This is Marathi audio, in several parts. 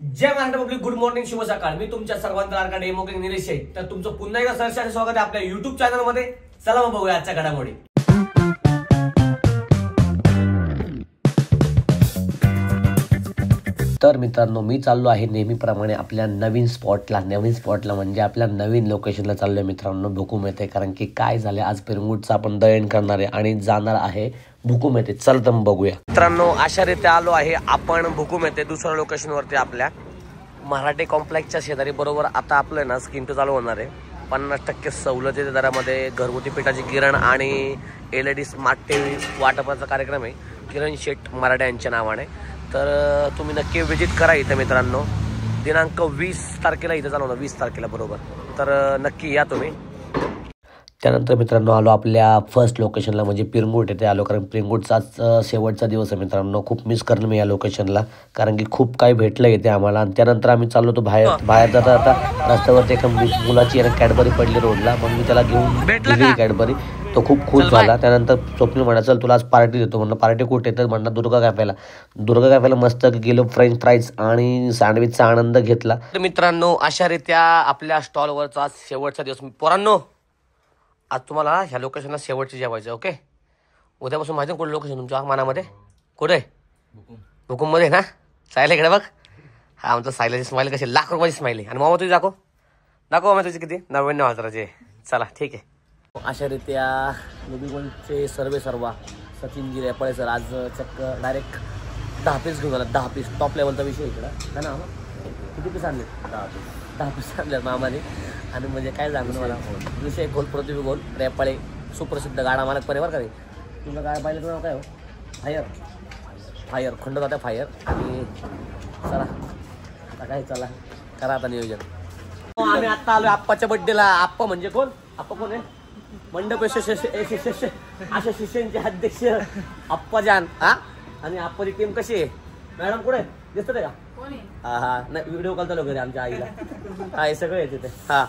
जय महाराष्ट्र पब्लिक, गुड मॉर्निंग, शुभ सकाळ. मी तुमच्या सर्वांचा लाडका डेमो किंग निलेश आहे. तर तुमचं पुन्हा एकदा सहर्ष स्वागत आहे आपल्या युट्यूब चॅनल मध्ये. चला मग बघूया आजच्या घडामोडी. तर मित्रांनो, मी चाललो आहे नेहमीप्रमाणे आपल्या नवीन स्पॉटला म्हणजे आपल्या नवीन लोकेशनला चाललोय मित्रांनो. भुकूम येते, कारण की काय झाले, आज पिरंगुटचा आपण दळण करणार आहे आणि जाणार आहे भुकूम येते. चल तर बघूया मित्रांनो. अशा रीते आलो आहे आपण भुकूम येते, दुसऱ्या लोकेशन वरती आपल्या मराठे कॉम्प्लेक्सच्या शेजारी. बरोबर आता आपलं ना स्कीम चालू होणार आहे. 50% सवलतीच्या दरामध्ये घरगुती पिठाची गिरण आणि LED स्मार्ट TV वाटपाचा कार्यक्रम आहे किरण शेठ मराठे यांच्या नावाने. तर तुम्ही नक्की विजिट करा इथे मित्रांनो. दिनांक 20 तारखेला इथे चालू होणार, 20 तारखेला बरोबर. तर नक्की या तुम्ही. त्यानंतर मित्रांनो आलो आपल्या फर्स्ट लोकेशनला म्हणजे पिरंगुट येथे आलो, कारण पिरंगुटचाच शेवटचा दिवस आहे मित्रांनो. खूप मिस करेन मी या लोकेशनला, कारण की खूप काही भेटलं येते आम्हाला. आणि त्यानंतर आम्ही चाललो तो बाहेर जाता जाता रस्त्यावरती एका मुलाची कॅडबरी पडली रोडला, मग मी त्याला घेऊन दिली कॅडबरी. तो खूप खुश झाला. त्यानंतर स्वप्नील म्हणा, चल तुला आज पार्टी देतो. म्हणलं पार्टी कुठे? तर म्हणणार दुर्गा कॅफेला मस्त गेलो. फ्रेंच फ्राईज आणि सँडविचचा आनंद घेतला. तर मित्रांनो अशा रीत्या आपल्या स्टॉलवरचा शेवटचा दिवस. पोरांनो, आज तुम्हाला ह्या लोकेशनला शेवटची जेवायचं. ओके, उद्यापासून माहिती कुठलं लोकेशन तुमच्या मनामध्ये? कुठे? भुकुममध्ये ना. सायला इकडे बघ. हा आमचा सायलाची स्माईल कशी लाख रुपयाची स्माईल आहे. आणि मामा तुझी दाखव मामा तुझी किती? 99,000ची. चला ठीक आहे. अशा रीत्या नबीगोलचे सर्वा सचिनजी रेपाळे सर आज चक्क डायरेक्ट 10 पीस घेऊन आला. 10 पीस टॉप लेवलचा विषय इकडं का ना. किती पीस आणले? 10 पीस आणले मामाने. आणि म्हणजे काय सांगू मला, विषय गोल प्रतिभा गोल रेपाळे सुप्रसिद्ध गाडा मालक परिवार करे. तुमचं गाडा पाहिलं तुला काय हो? Fire Khandoba fire. आणि चला आता काय, चला करा आता नियोजन. आम्ही आता आलो आप्पाच्या बड्डेला. आप्पा म्हणजे कोण? आप्पा कोण आहे? मंडप अशा शिष्यांचे अध्यक्ष आप्पा जान. हा, आणि आप्पाची टीम कशी आहे? मॅडम कुठे दिसत आहे का? हा नाही, व्हिडिओ कॉल चालू घरी आमच्या आईला. हा हे सगळं येते ते. हा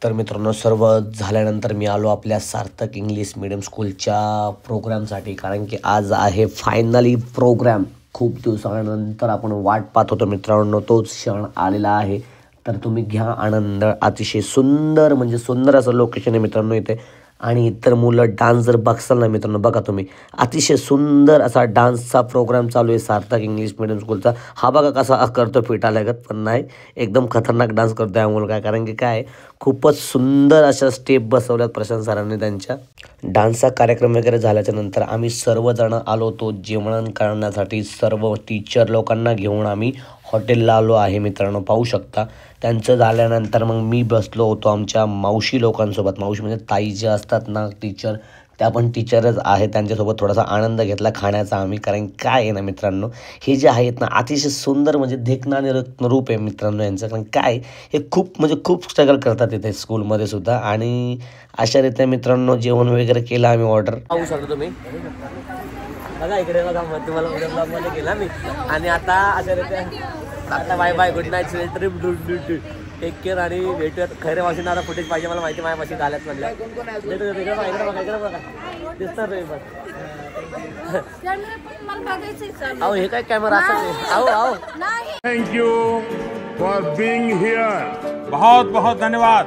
तर मित्रांनो, सर्व झाल्यानंतर मी आलो आपल्या सार्थक इंग्लिश मीडियम स्कूलच्या प्रोग्रामसाठी, कारण की आज आहे फायनली प्रोग्राम. खूप दिवसानंतर आपण वाट पाहत होतो मित्रांनो, तोच क्षण आलेला आहे. तर तुम्ही घ्या आनंद. अतिशय सुंदर म्हणजे सुंदर असं लोकेशन आहे मित्रांनो इथे. आणि इतर मुलं डान्स जर बघसाल ना मित्रांनो, बघा तुम्ही, अतिशय सुंदर असा डान्सचा प्रोग्राम चालू आहे सार्थक इंग्लिश मीडियम स्कूलचा. हा बघा कसा करतो फिटा लागत, पण नाही, एकदम खतरनाक डान्स करतो हा मुलगा. कारण की काय, खूपच सुंदर अशा स्टेप बसवल्यात प्रशांत सरांनी त्यांच्या. डान्सचा कार्यक्रम वगैरे झाल्याच्या नंतर आम्ही सर्वजण आलो तो जेवण करण्यासाठी. सर्व टीचर लोकांना घेऊन आम्ही हॉटेलला आलो आहे मित्रांनो, पाहू शकता. त्यांचं झाल्यानंतर मग मी बसलो होतो आमच्या मावशी लोकांसोबत. मावशी म्हणजे ताई जे असतात ना टीचर, त्या पण टीचरच आहे. त्यांच्यासोबत थोडासा आनंद घेतला खाण्याचा आम्ही. कारण काय आहे ना मित्रांनो, हे जे आहेत ना अतिशय सुंदर म्हणजे देखणं आणि रूप आहे मित्रांनो यांचं. कारण काय, हे खूप स्ट्रगल करतात इथे स्कूलमध्ये सुद्धा. आणि अशा रीत्या मित्रांनो जेवण वगैरे केलं आम्ही ऑर्डर. पाहू शकतो तुम्ही, बघा इकडे बघा, तुम्हाला ब्लॉगमध्ये गेला मी. आणि आता अशा रीत्या आता bye bye, good night, trip, take care. आणि भेटूयात. खैरे मावशींना आता फुटेज पाहिजे मला माहिती, माझ्या मावशी झाल्यात म्हणल्या. दिसणार रे बघ. अहो हे काय कॅमेरा असं. आओ thank you for being here. बहुत बहुत धन्यवाद.